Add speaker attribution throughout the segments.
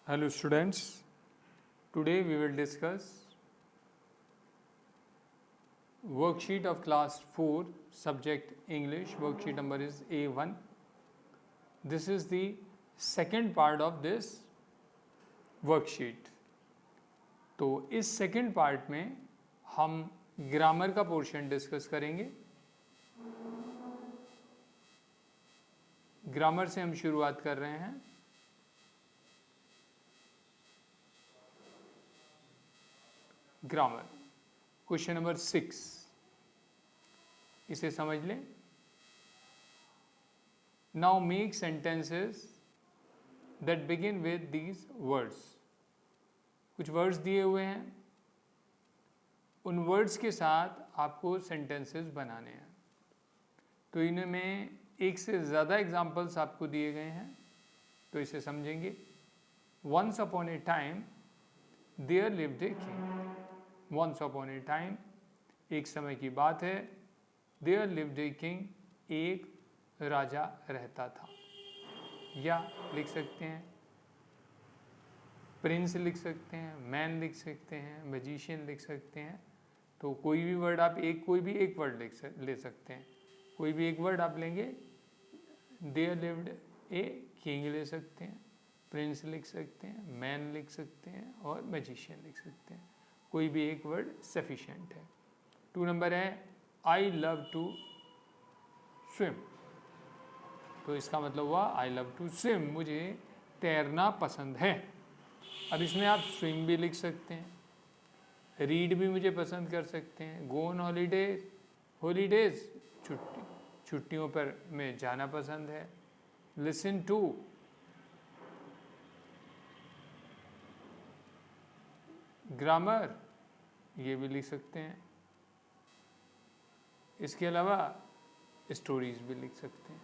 Speaker 1: Hello students, today we will discuss worksheet of class 4 subject English. Worksheet number is A1. This is the second part of this worksheet. तो इस second part में हम grammar का portion discuss करेंगे। Grammar से हम शुरुआत कर रहे हैं। ग्रामर क्वेश्चन नंबर 6, इसे समझ लें। Now make sentences that begin with these words. कुछ वर्ड्स दिए हुए हैं, उन वर्ड्स के साथ आपको सेंटेंसेस बनाने हैं। तो इनमें एक से ज़्यादा एग्जाम्पल्स आपको दिए गए हैं, तो इसे समझेंगे। Once upon a time there lived a king. Once upon a time, एक समय की बात है। देयर लिव्ड ए किंग, एक राजा रहता था। या लिख सकते हैं प्रिंस, लिख सकते हैं मैन, लिख सकते हैं मैजिशियन, लिख सकते हैं। तो कोई भी वर्ड आप कोई भी एक वर्ड ले सकते हैं। कोई भी एक वर्ड आप लेंगे। देयर लिव्ड ए किंग ले सकते हैं, प्रिंस लिख सकते हैं, मैन लिख सकते हैं और मैजिशियन लिख सकते हैं। कोई भी एक वर्ड सफिशिएंट है। 2 नंबर है आई लव टू स्विम। तो इसका मतलब हुआ आई लव टू स्विम, मुझे तैरना पसंद है। अब इसमें आप स्विम भी लिख सकते हैं, रीड भी मुझे पसंद कर सकते हैं। गो ऑन हॉलीडेज, हॉलीडेज छुट्टियों पर में जाना पसंद है। लिसन टू, ग्रामर, ये भी लिख सकते हैं। इसके अलावा स्टोरीज भी लिख सकते हैं।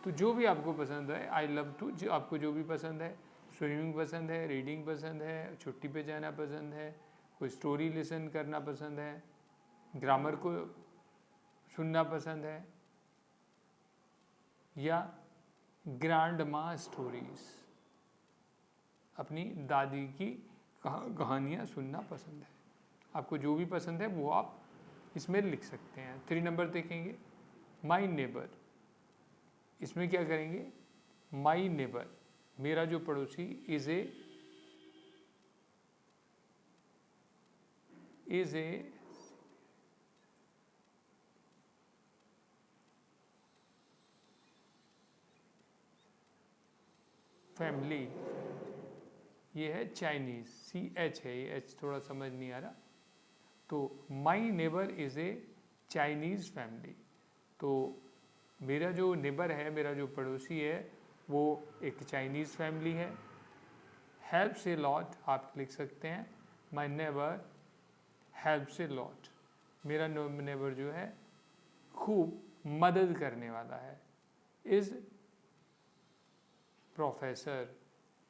Speaker 1: तो जो भी आपको पसंद है, आई लव टू, जो आपको जो भी पसंद है, स्विमिंग पसंद है, रीडिंग पसंद है, छुट्टी पे जाना पसंद है, कोई स्टोरी लिसन करना पसंद है, ग्रामर को सुनना पसंद है, या ग्रैंड माँ स्टोरीज, अपनी दादी की कहानियाँ सुनना पसंद है। आपको जो भी पसंद है वो आप इसमें लिख सकते हैं। 3 नंबर देखेंगे, माई नेबर। इसमें क्या करेंगे, माई नेबर, मेरा जो पड़ोसी, इज ए फैमिली। ये है चाइनीज, CH है, ये H थोड़ा समझ नहीं आ रहा। तो my neighbour is a Chinese family. तो मेरा जो नेबर है, मेरा जो पड़ोसी है, वो एक चाइनीज़ फैमिली है। हेल्प्स ए लॉट, आप लिख सकते हैं my neighbour helps a lot, मेरा नेबर जो है खूब मदद करने वाला है। इज़ प्रोफेसर,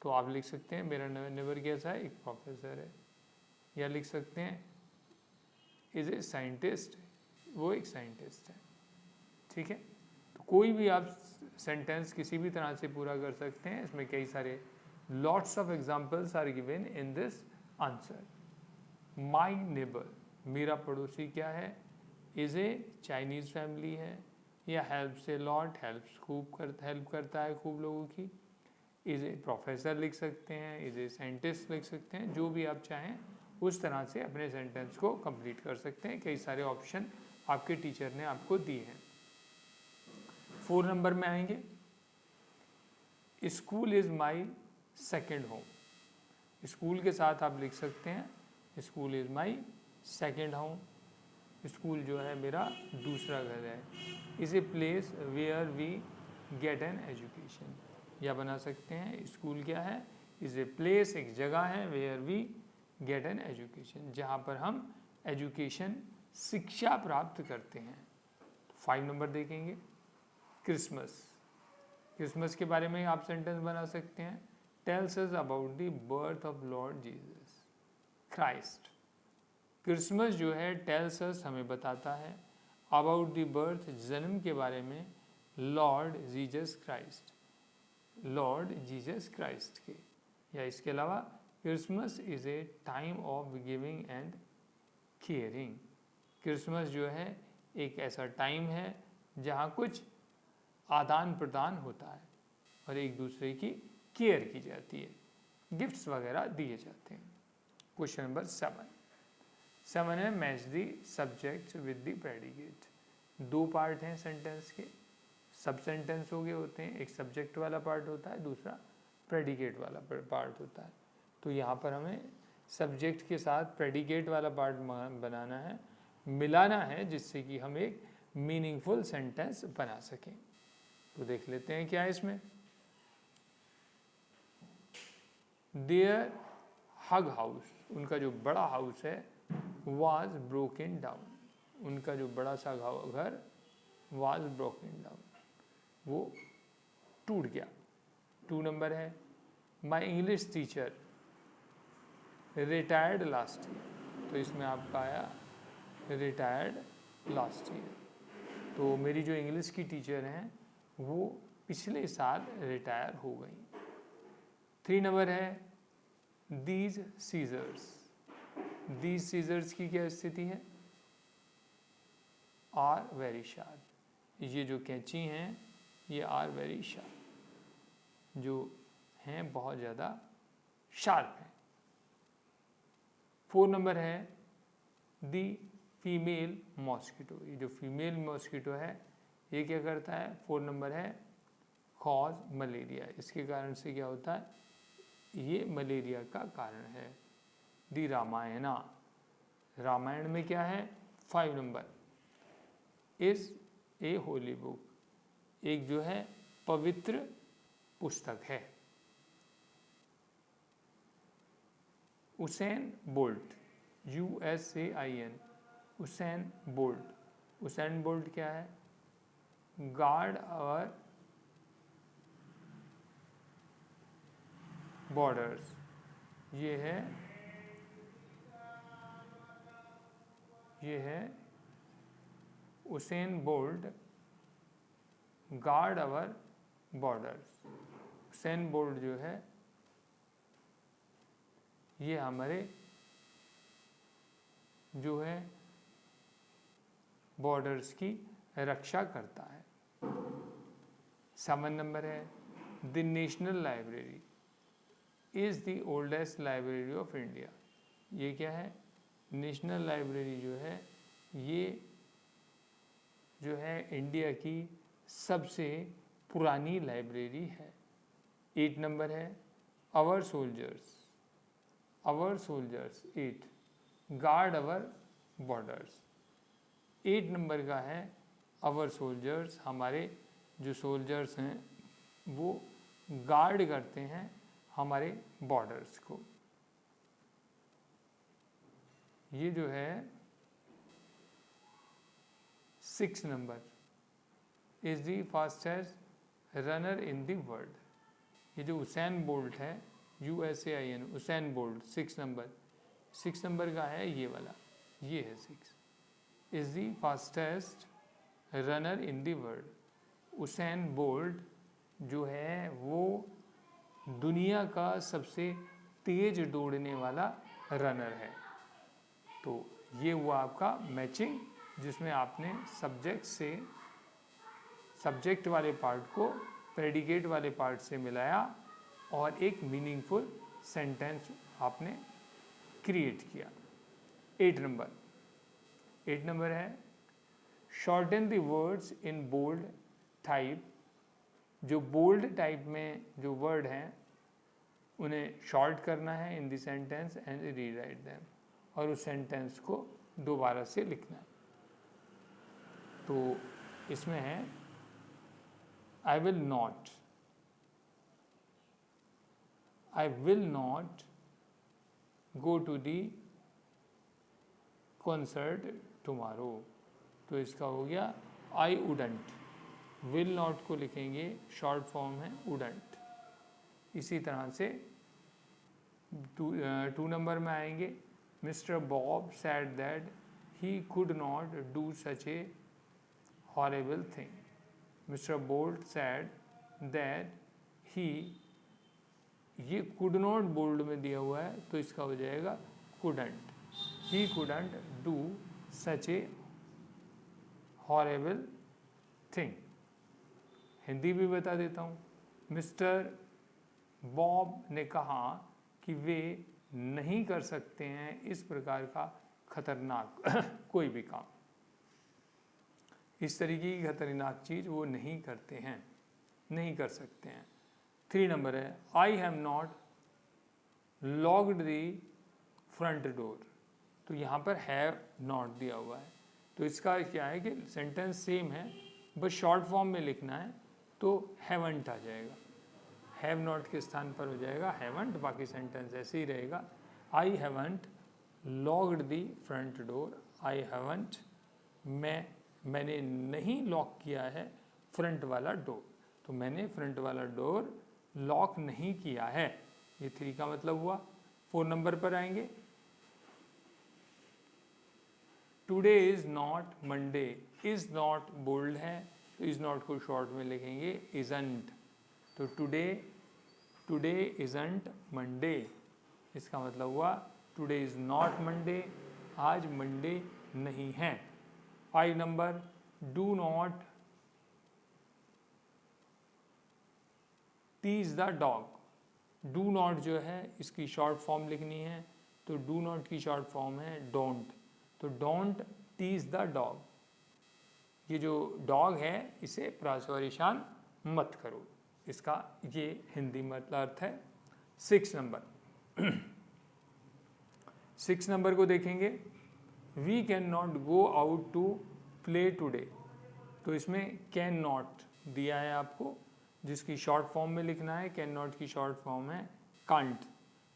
Speaker 1: तो आप लिख सकते हैं मेरा नेबर कैसा है, एक प्रोफेसर है। या लिख सकते हैं इज़ ए साइंटिस्ट, वो एक साइंटिस्ट है। ठीक है, तो कोई भी आप सेंटेंस किसी भी तरह से पूरा कर सकते हैं। इसमें कई सारे lots of examples are given in this answer. My neighbour, मेरा पड़ोसी क्या है, इज़ ए चाइनीज़ फैमिली है। या हेल्प्स ए लॉट, हेल्प करता है खूब लोगों की। इज़ ए प्रोफेसर लिख सकते हैं, इज़ ए साइंटिस्ट लिख सकते हैं। जो भी आप चाहें उस तरह से अपने सेंटेंस को कंप्लीट कर सकते हैं। कई सारे ऑप्शन आपके टीचर ने आपको दिए हैं। 4 नंबर में आएंगे, school is my second home. School के साथ आप लिख सकते हैं school is my second home. School जो है मेरा दूसरा घर है। Is a place where we get an education. या बना सकते हैं स्कूल क्या है, इज़ ए प्लेस, एक जगह है, where we get an education, जहाँ पर हम एजुकेशन, शिक्षा प्राप्त करते हैं। 5 नंबर देखेंगे, क्रिसमस। क्रिसमस के बारे में आप सेंटेंस बना सकते हैं, tells us about the birth of Lord Jesus Christ. Christmas जो है टेल्स अस, हमें बताता है, अबाउट द बर्थ, जन्म के बारे में, Lord Jesus Christ, Lord Jesus Christ के। या इसके अलावा Christmas is a time of giving and caring. Christmas जो है एक ऐसा टाइम है जहाँ कुछ आदान प्रदान होता है और एक दूसरे की केयर की जाती है, गिफ्ट्स वगैरह दिए जाते हैं। क्वेश्चन नंबर 7 है match the subject with the predicate. दो पार्ट हैं सेंटेंस के, सब सेंटेंस हो गए होते हैं, एक सब्जेक्ट वाला पार्ट होता है, दूसरा प्रेडिकेट वाला पार्ट होता है। तो यहाँ पर हमें सब्जेक्ट के साथ प्रेडिकेट वाला पार्ट बनाना है, मिलाना है, जिससे कि हम एक मीनिंगफुल सेंटेंस बना सकें। तो देख लेते हैं क्या है इसमें। देयर हग हाउस, उनका जो बड़ा हाउस है, वाज ब्रोकन डाउन, उनका जो बड़ा सा घर वाज ब्रोकन डाउन, वो टूट गया। 2 नंबर है my English teacher retired last year, तो इसमें आपका आया रिटायर्ड लास्ट ईयर। तो मेरी जो इंग्लिश की टीचर हैं वो पिछले साल रिटायर हो गई। 3 नंबर है दीज सीजर्स, दीज सीजर्स की क्या स्थिति है, आर वेरी शार्प, ये जो कैंची हैं ये आर वेरी शार्प, जो हैं बहुत ज़्यादा शार्प हैं। 4 नंबर है दी फीमेल मॉस्किटो, ये जो फीमेल मॉस्किटो है ये क्या करता है। 4 नंबर है कॉज मलेरिया, इसके कारण से क्या होता है, ये मलेरिया का कारण है। दी रामायणा, रामायण में क्या है। 5 number is a holy book, एक जो है पवित्र पुस्तक है। Usain Bolt, USAIN, Usain Bolt, Usain Bolt क्या है, गार्ड आवर बॉर्डर्स, ये है Usain Bolt guard our borders. Usain Bolt जो है ये हमारे जो है बॉर्डर्स की रक्षा करता है। 7 नंबर है the national library is the oldest library of India, ये क्या है, नेशनल लाइब्रेरी जो है ये जो है इंडिया की सबसे पुरानी लाइब्रेरी है। 8 नंबर है our soldiers, our soldiers 8 guard our borders. 8 number का है आवर सोल्जर्स, हमारे जो सोल्जर्स हैं वो गार्ड करते हैं हमारे बॉर्डर्स को। ये जो है 6 number is the fastest runner in the world, ये जो उसेन बोल्ट है USAIN उसेन बोल्ट 6 नंबर का है ये वाला, ये है 6, is the fastest runner in the world. Usain Bolt जो है वो दुनिया का सबसे तेज दौड़ने वाला रनर है। तो ये हुआ आपका मैचिंग, जिसमें आपने सब्जेक्ट वाले पार्ट को प्रेडिकेट वाले पार्ट से मिलाया और एक मीनिंगफुल सेंटेंस आपने क्रिएट किया। 8 नंबर है shorten the words in bold type, जो बोल्ड टाइप में जो वर्ड हैं उन्हें शॉर्ट करना है in the sentence and rewrite them, और उस सेंटेंस को दोबारा से लिखना है। तो इसमें है I will not go to the concert tomorrow, तो इसका हो गया आई वुडंट, विल नॉट को लिखेंगे शॉर्ट फॉर्म है वुडंट। इसी तरह से 2 नंबर में आएंगे mister Bob sad that he could not do such A horrible thing. Mister bolt sad that he, ये कुड नॉट बोल्ड में दिया हुआ है तो इसका हो जाएगा couldn't. He couldn't do such A horrible thing. Hindi भी बता देता हूँ। मिस्टर बॉब ने कहा कि वे नहीं कर सकते हैं इस प्रकार का खतरनाक कोई भी काम, इस तरीके की खतरनाक चीज़ वो नहीं करते हैं, नहीं कर सकते हैं। 3 नंबर है I have not locked the front door. तो यहाँ पर हैव नॉट दिया हुआ है तो इसका क्या है कि सेंटेंस सेम है, बस शॉर्ट फॉर्म में लिखना है तो हैवंट आ जाएगा। हैव नॉट के स्थान पर हो जाएगा हैवंट, बाकी सेंटेंस ऐसे ही रहेगा। I haven't locked the front door. I haven't मैंने नहीं लॉक किया है फ्रंट वाला डोर। तो मैंने फ्रंट वाला डोर लॉक नहीं किया है। ये 3 का मतलब हुआ। 4 नंबर पर आएंगे। Today is not Monday. Is not bold है तो इज नॉट को शॉर्ट में लिखेंगे इजंट। तो टुडे इजंट मंडे, इसका मतलब हुआ टुडे इज नॉट मंडे, आज मंडे नहीं है। 5 number do not tease the dog. Do not जो है इसकी शॉर्ट फॉर्म लिखनी है तो डू नॉट की शॉर्ट फॉर्म है डोंट। तो डोंट टीज द डॉग। ये जो डॉग है इसे परेशान मत करो, इसका ये हिंदी मतलब अर्थ है। 6 नंबर 6 नंबर को देखेंगे। We can not go out to play today. तो इसमें कैन नॉट दिया है आपको, जिसकी शॉर्ट फॉर्म में लिखना है। कैन नॉट की शॉर्ट फॉर्म है कांट।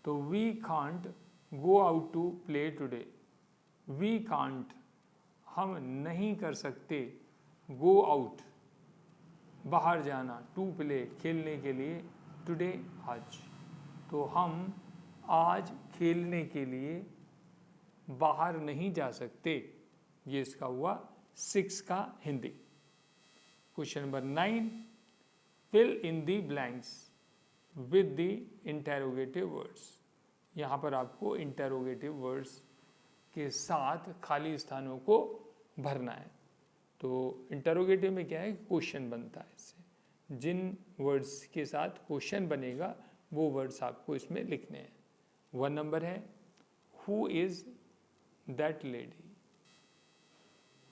Speaker 1: तो we can't go out to play today. We can't हम नहीं कर सकते, गो आउट बाहर जाना, टू प्ले खेलने के लिए, टुडे आज। तो हम आज खेलने के लिए बाहर नहीं जा सकते। ये इसका हुआ 6 का Hindi. Question number 9 fill in the blanks with the interrogative words. यहाँ पर आपको इंटेरोगेटिव वर्ड्स के साथ खाली स्थानों को भरना है। तो इंटेरोगेटिव में क्या है, क्वेश्चन बनता है इससे। जिन वर्ड्स के साथ क्वेश्चन बनेगा वो वर्ड्स आपको इसमें लिखने हैं। 1 नंबर है हु इज़ दैट लेडी।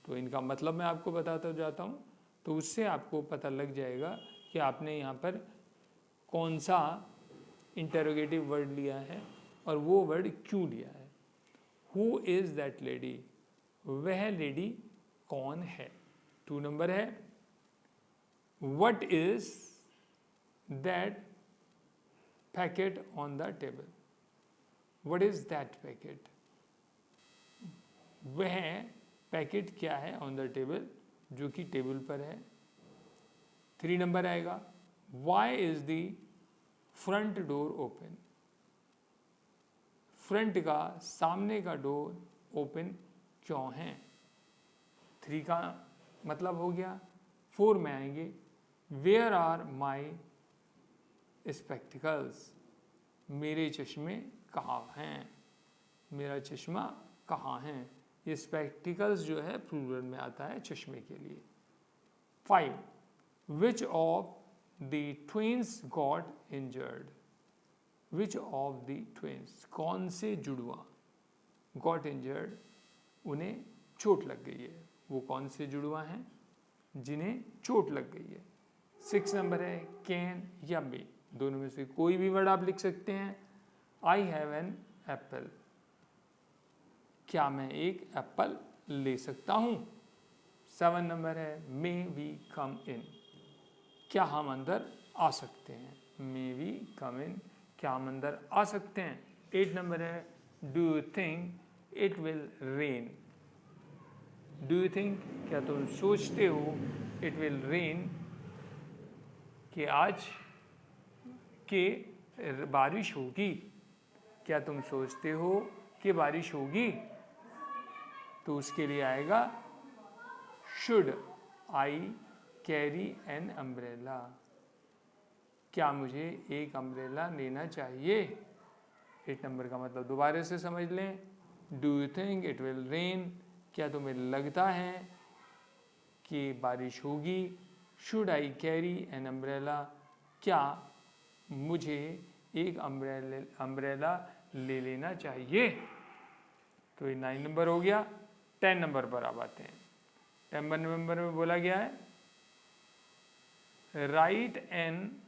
Speaker 1: तो इनका मतलब मैं आपको बताता जाता हूँ तो उससे आपको पता लग जाएगा कि आपने यहाँ पर कौन सा इंटेरोगेटिव वर्ड लिया है और वो वर्ड क्यों लिया है। हु इज़ दैट लेडी, वह लेडी कौन है। 2 नंबर है what is that packet on the table. What is that packet, वह पैकेट क्या है ऑन द टेबल, जो कि टेबल पर है। 3 नंबर आएगा why is the front door open. Front का, सामने का डोर ओपन क्यों है। 3 का मतलब हो गया। 4 में आएंगे वेयर आर माई स्पेक्टिकल्स। मेरे चश्मे कहाँ हैं, मेरा चश्मा कहाँ है। ये स्पेक्टिकल्स जो है प्लूरल में आता है चश्मे के लिए। 5 which of the twins got injured. Which of the twins, कौन से जुड़वा, गॉट इंजर्ड उन्हें चोट लग गई है। वो कौन से जुड़वा हैं जिन्हें चोट लग गई है। 6 नंबर है कैन या मे, दोनों में से कोई भी वर्ड आप लिख सकते हैं। आई हैव एन एप्पल, क्या मैं एक एप्पल ले सकता हूँ। 7 नंबर है मे वी कम इन, क्या हम अंदर आ सकते हैं। मे वी कम इन, क्या हम अंदर आ सकते हैं। 8 नंबर है do you think it will rain. Do you think, क्या तुम सोचते हो, इट विल रेन कि आज के बारिश होगी। क्या तुम सोचते हो कि बारिश होगी। तो उसके लिए आएगा should I carry an umbrella. क्या मुझे एक अम्ब्रेला लेना चाहिए? 8 नंबर का मतलब दोबारा से समझ लें। Do you think it will rain? क्या तुम्हें लगता है कि बारिश होगी? Should I carry an umbrella? क्या मुझे एक अम्ब्रेला ले लेना चाहिए? तो ये 9 नंबर हो गया। 10 नंबर पर आप आते हैं। 10 नंबर में बोला गया है write an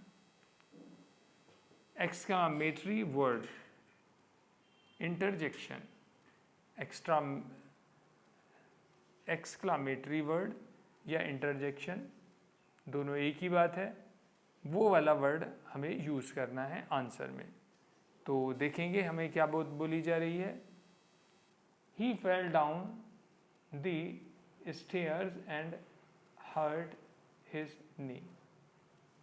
Speaker 1: exclamatory word interjection. Exclamatory word या इंटरजेक्शन दोनों एक ही बात है, वो वाला वर्ड हमें यूज़ करना है आंसर में। तो देखेंगे हमें क्या बोली जा रही है। He fell down the stairs and hurt his knee.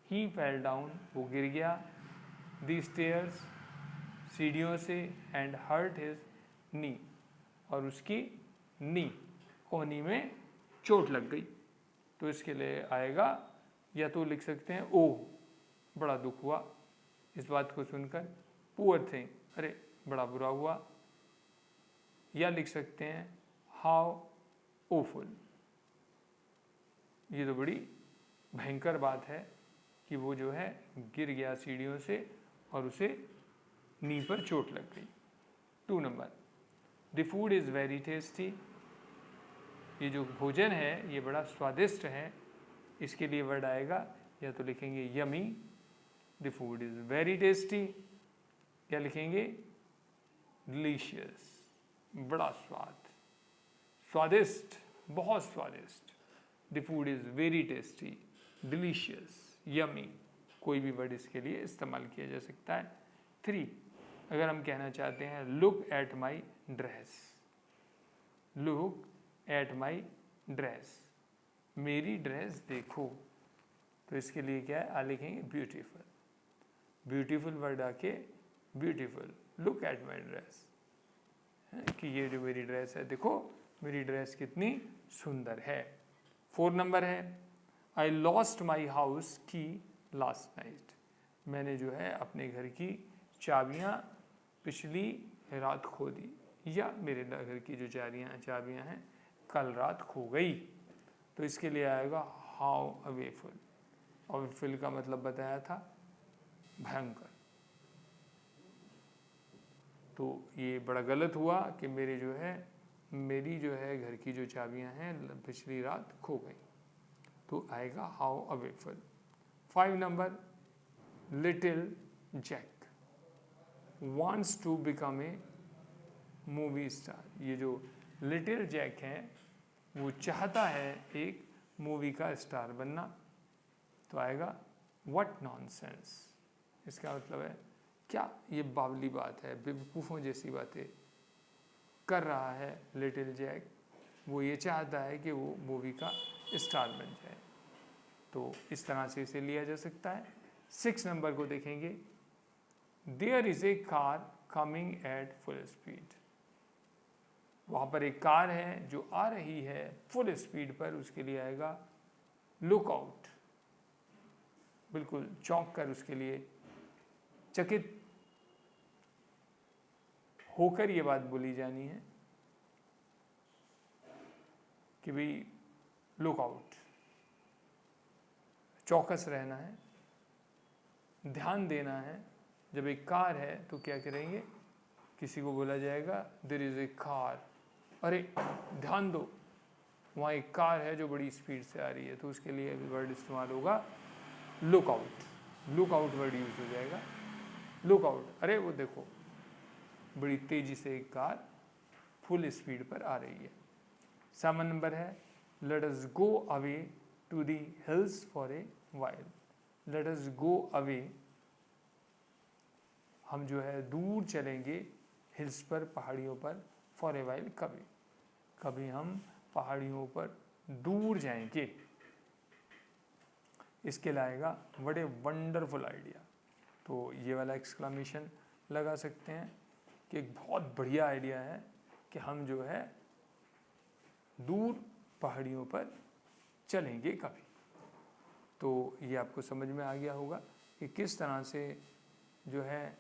Speaker 1: He fell down वो गिर गया, द स्टेयर्स सीढ़ियों से, एंड हर्ट हिज नी और उसकी नी कोहनी में चोट लग गई। तो इसके लिए आएगा, या तो लिख सकते हैं ओह बड़ा दुख हुआ इस बात को सुनकर, पुअर थिंग अरे बड़ा बुरा हुआ, या लिख सकते हैं हाउ ओफुल ये तो बड़ी भयंकर बात है कि वो जो है गिर गया सीढ़ियों से और उसे नी पर चोट लग गई। 2 number the food is very tasty. ये जो भोजन है ये बड़ा स्वादिष्ट है। इसके लिए वर्ड आएगा, या तो लिखेंगे yummy, the food is very tasty, क्या लिखेंगे डिलीशियस बड़ा स्वादिष्ट बहुत स्वादिष्ट। The food is very tasty, delicious, yummy, कोई भी वर्ड इसके लिए इस्तेमाल किया जा सकता है। 3 अगर हम कहना चाहते हैं look at my dress, look at my dress, मेरी ड्रेस देखो, तो इसके लिए क्या है लिखेंगे ब्यूटीफुल। ब्यूटीफुल वर्ड आके beautiful, look at my dress, कि ये जो मेरी ड्रेस है देखो मेरी ड्रेस कितनी सुंदर है। 4 नंबर है आई लॉस्ट माई हाउस की लास्ट नाइट। मैंने जो है अपने घर की चाबियाँ पिछली रात खो दी, या मेरे घर की जो चाबियाँ हैं कल रात खो गई। तो इसके लिए आएगा हाउ अवेफुल। अवेफुल का मतलब बताया था भयंकर। तो ये बड़ा गलत हुआ कि मेरी जो है घर की जो चाबियां हैं पिछली रात खो गई। तो आएगा how awful. 5 number little Jack wants to become a movie star. ये जो लिटिल जैक है वो चाहता है एक मूवी का स्टार बनना। तो आएगा व्हाट नॉनसेंस। इसका मतलब है क्या ये बावली बात है, बेवकूफ़ों जैसी बातें कर रहा है लिटिल जैक। वो ये चाहता है कि वो मूवी का स्टार बन जाए। तो इस तरह से इसे लिया जा सकता है। 6 नंबर को देखेंगे there is a car coming at full speed. वहाँ पर एक कार है जो आ रही है फुल स्पीड पर, उसके लिए आएगा लुकआउट। बिल्कुल चौंक कर उसके लिए चकित होकर ये बात बोली जानी है कि भाई लुकआउट, चौकस रहना है, ध्यान देना है। जब एक कार है तो क्या करेंगे, किसी को बोला जाएगा देयर इज़ ए कार, अरे ध्यान दो वहाँ एक कार है जो बड़ी स्पीड से आ रही है। तो उसके लिए वर्ड इस्तेमाल होगा लुकआउट। लुकआउट वर्ड यूज हो जाएगा। लुकआउट, अरे वो देखो बड़ी तेजी से एक कार फुल स्पीड पर आ रही है। 7 नंबर है let us go away to the hills for a while. Let us go away, हम जो है दूर चलेंगे हिल्स पर, पहाड़ियों पर, फॉर ए वाइल कभी, कभी हम पहाड़ियों पर दूर जाएंगे। इसके लाएगा व्हाट ए वंडरफुल आइडिया। तो ये वाला एक्सक्लामेशन लगा सकते हैं कि एक बहुत बढ़िया आइडिया है कि हम जो है दूर पहाड़ियों पर चलेंगे कभी। तो ये आपको समझ में आ गया होगा। कि किस तरह से जो है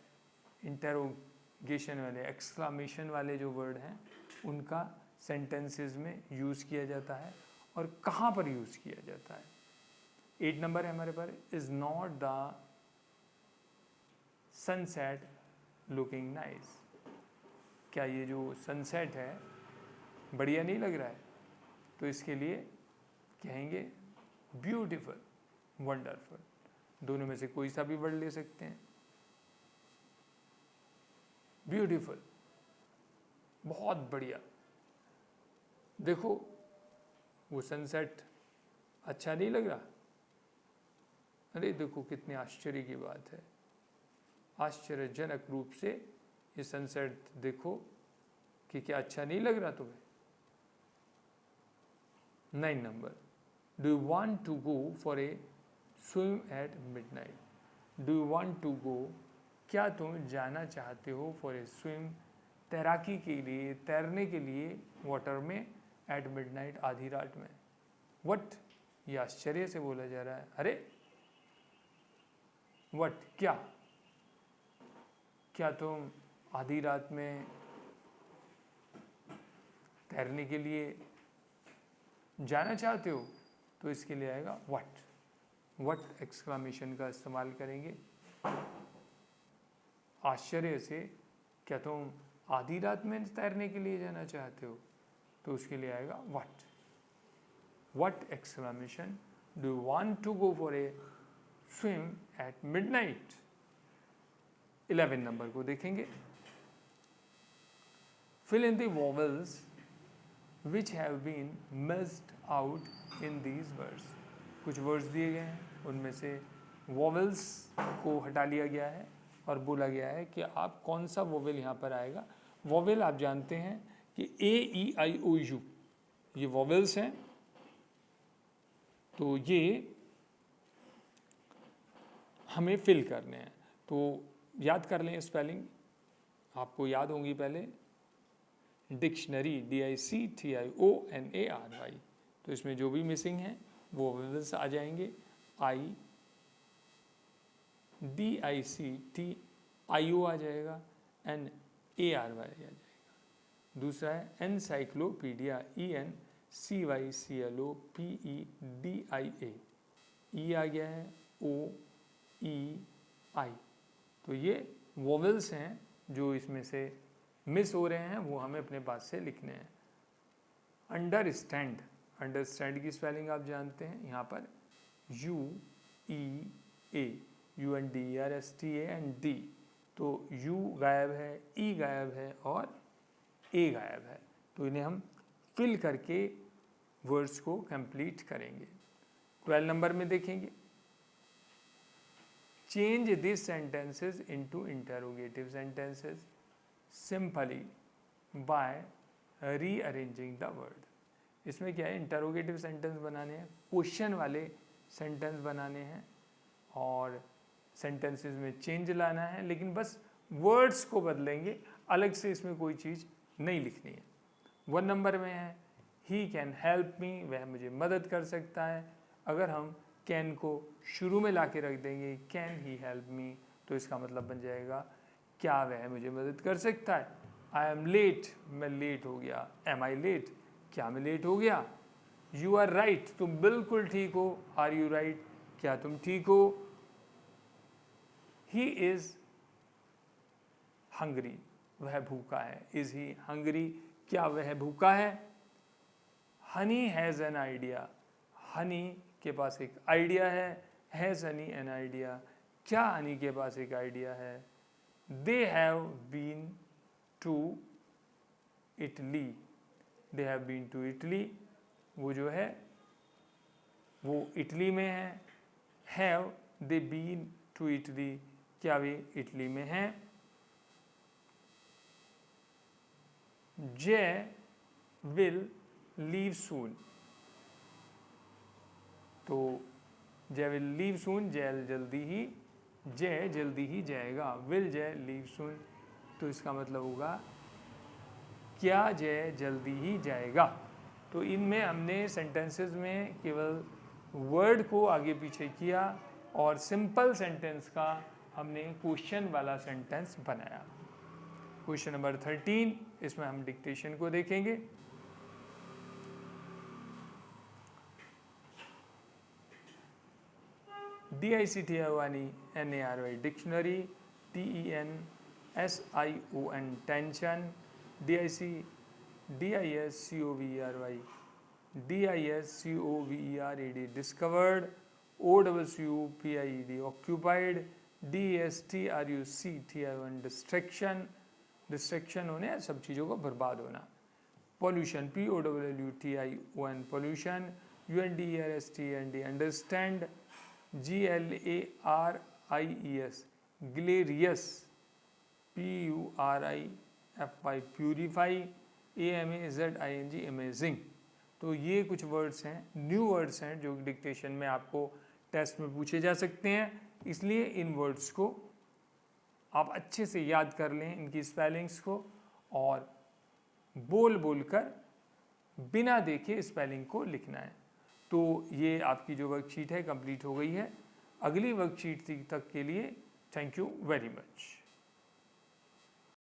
Speaker 1: इंटरोगेशन वाले, एक्सक्लामेशन वाले जो वर्ड हैं उनका सेंटेंसेस में यूज़ किया जाता है और कहाँ पर यूज़ किया जाता है। 8 नंबर है हमारे पास, is not the sunset looking nice. क्या ये जो सनसेट है बढ़िया नहीं लग रहा है? तो इसके लिए कहेंगे ब्यूटीफुल, वंडरफुल। दोनों में से कोई सा भी वर्ड ले सकते हैं। ब्यूटीफुल, बहुत बढ़िया। देखो वो सनसेट अच्छा नहीं लग रहा? अरे देखो कितने आश्चर्य की बात है, आश्चर्यजनक रूप से ये सनसेट देखो कि क्या अच्छा नहीं लग रहा तुम्हें। 9 number, do you want to go for a swim at midnight? Do you want to go, क्या तुम जाना चाहते हो, फॉर ए स्विम, तैराकी के लिए, तैरने के लिए, वाटर में, एट मिडनाइट, आधी रात में। वट, ये आश्चर्य से बोला जा रहा है। अरे वट, क्या, क्या तुम आधी रात में तैरने के लिए जाना चाहते हो? तो इसके लिए आएगा वट। वट एक्सक्लामेशन का इस्तेमाल करेंगे। आश्चर्य से, क्या तुम आधी रात में तैरने के लिए जाना चाहते हो? तो उसके लिए आएगा what. What exclamation, do you want to go for a swim at midnight? 11 number को देखेंगे। Fill in the vowels which have been missed out in these words। कुछ वर्ड्स दिए गए हैं, उनमें से वॉवेल्स को हटा लिया गया है और बोला गया है कि आप कौन सा वोवेल यहाँ पर आएगा। वोवेल आप जानते हैं कि A-E-I-O-U ये वोवेल्स हैं, तो ये हमें फिल करने हैं। तो याद कर लें स्पेलिंग, आपको याद होंगी पहले। डिक्शनरी, DICTIONARY, तो इसमें जो भी मिसिंग है वो वोवेल्स आ जाएंगे। DICTIO आ जाएगा, NARY आ जाएगा। दूसरा है एनसाइक्लोपीडिया, ENCYCLOPEDIA, ई आ गया है, OEI। तो ये वोवेल्स हैं जो इसमें से मिस हो रहे हैं, वो हमें अपने पास से लिखने हैं। अंडरस्टैंड, अंडरस्टैंड की स्पेलिंग आप जानते हैं, यहाँ पर UEA, UNDERSTAND। तो U गायब है, E गायब है और A गायब है, तो इन्हें हम फिल करके वर्ड्स को कंप्लीट करेंगे। 12 नंबर में देखेंगे, change this sentences into interrogative sentences simply by rearranging the word. इसमें क्या है, इंटरोगेटिव सेंटेंस बनाने हैं, क्वेश्चन वाले सेंटेंस बनाने हैं और सेंटेंसेस में चेंज लाना है, लेकिन बस वर्ड्स को बदलेंगे, अलग से इसमें कोई चीज़ नहीं लिखनी है। 1 नंबर में है, ही कैन हेल्प मी, वह मुझे मदद कर सकता है। अगर हम कैन को शुरू में ला के रख देंगे, कैन ही हेल्प मी, तो इसका मतलब बन जाएगा क्या वह मुझे मदद कर सकता है। आई एम लेट, मैं लेट हो गया। एम आई लेट, क्या मैं लेट हो गया। यू आर राइट, तुम बिल्कुल ठीक हो। आर यू राइट, क्या तुम ठीक हो। ही इज हंग्री, वह भूखा है। इज ही हंग्री, क्या वह भूखा है। Honey has an idea, Honey के पास एक आइडिया है। हैज़ हनी एन आइडिया, क्या हनी के पास एक आइडिया है। They have been to Italy, they have been to Italy, वो जो है वो इटली में है। Have they been to Italy, क्या वे इटली में हैं। Jay will leave soon, तो Jay will leave soon, जय जल्दी ही, जय जल्दी ही जाएगा। विल जय लीव सून, तो इसका मतलब होगा क्या जय जल्दी ही जाएगा। तो इनमें हमने सेंटेंसेस में केवल वर्ड को आगे पीछे किया और सिंपल सेंटेंस का हमने क्वेश्चन वाला सेंटेंस बनाया। क्वेश्चन नंबर 13, इसमें हम डिक्टेशन को देखेंगे। DICTIONENARY dictionary, TENSION tension, DISCOVERY DISCOVERED discovered, OWPIED occupied, DSTRUCTION distraction, distraction होने सब चीज़ों का बर्बाद होना। Pollution, POLLUTION pollution, UNDERSTAND understand, GLARIES ग्लेरियस, PURIFY purify, AMAZING amazing. तो ये कुछ वर्ड्स हैं, न्यू वर्ड्स हैं जो डिक्टेशन में आपको टेस्ट में पूछे जा सकते हैं, इसलिए इन वर्ड्स को आप अच्छे से याद कर लें, इनकी स्पेलिंग्स को, और बोल बोल कर बिना देखे स्पेलिंग को लिखना है। तो ये आपकी जो वर्कशीट है कंप्लीट हो गई है। अगली वर्कशीट तक के लिए थैंक यू वेरी मच।